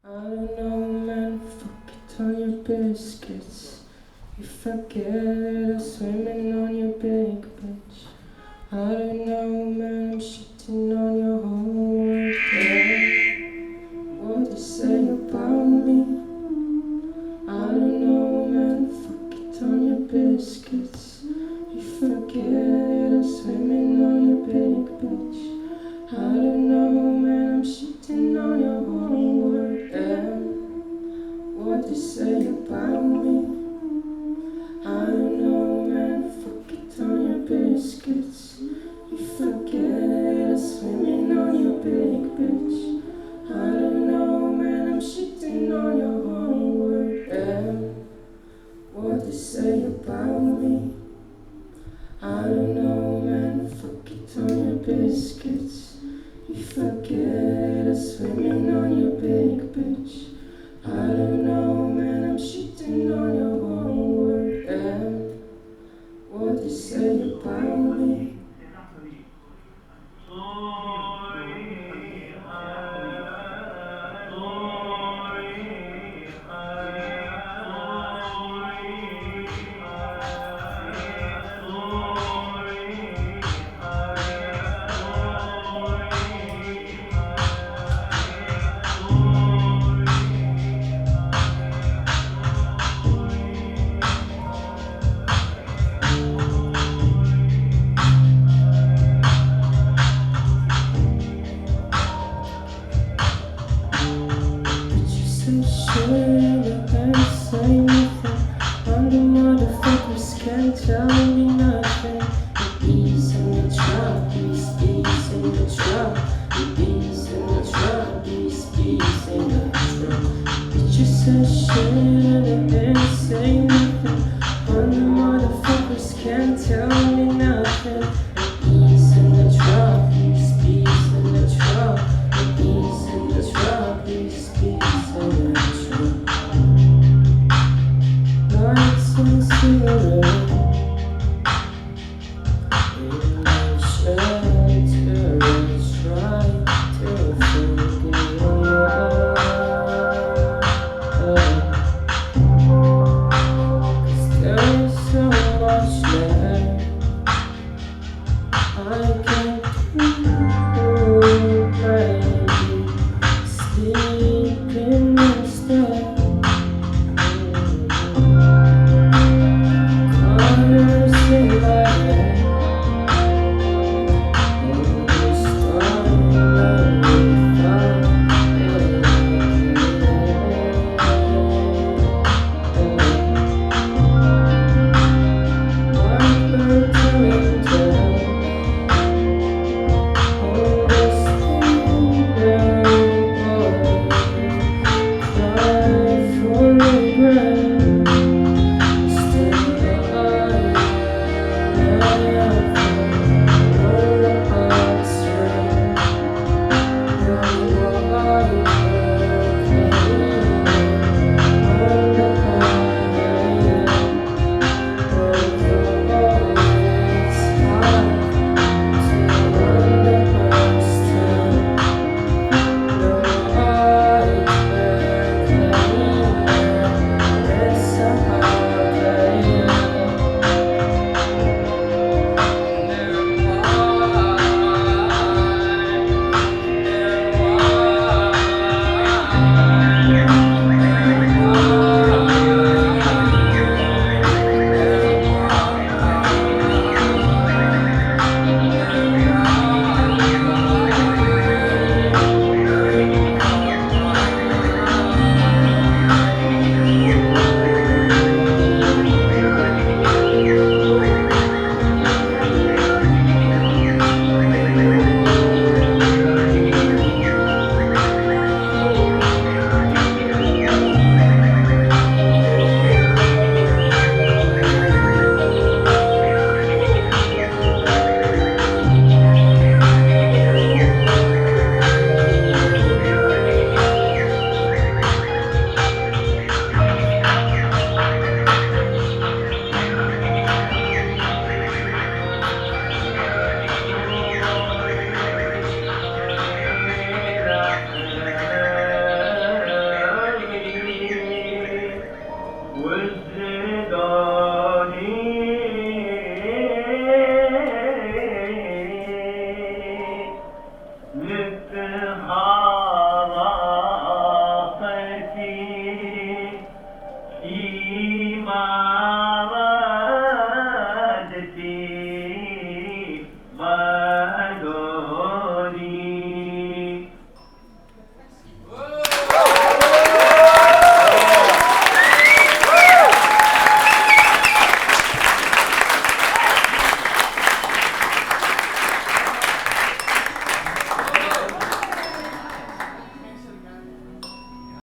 I don't know, man, fuck it on your biscuits. If I get it, I'm swimming on your big bitch. I don't know, man, I'm shitting on your whole world, yeah. What they say about me? I don't know, man, fuck it on your biscuits. If I get it, I'm swimming on your big bitch. I don't know, man, I'm shitting on your whole world, yeah. What they say about me? I don't know, man, fuck it on your biscuits. If I get it, I'm swimming on your big bitch. I don't know, man, I'm shitting on your whole world, yeah. What they say about me? I don't know, man, fuck it on your biscuits. If I get it, I'm swimming on your big bitch. I don't know, man, I'm shitting on your whole world, yeah. What they say about me? Say shit, but can't say nothing. All the motherfuckers can't tell me nothing. The bees in the trap, these bees in the trap. The bees in the trap, these bees in the trap. Bitches say shit, they can't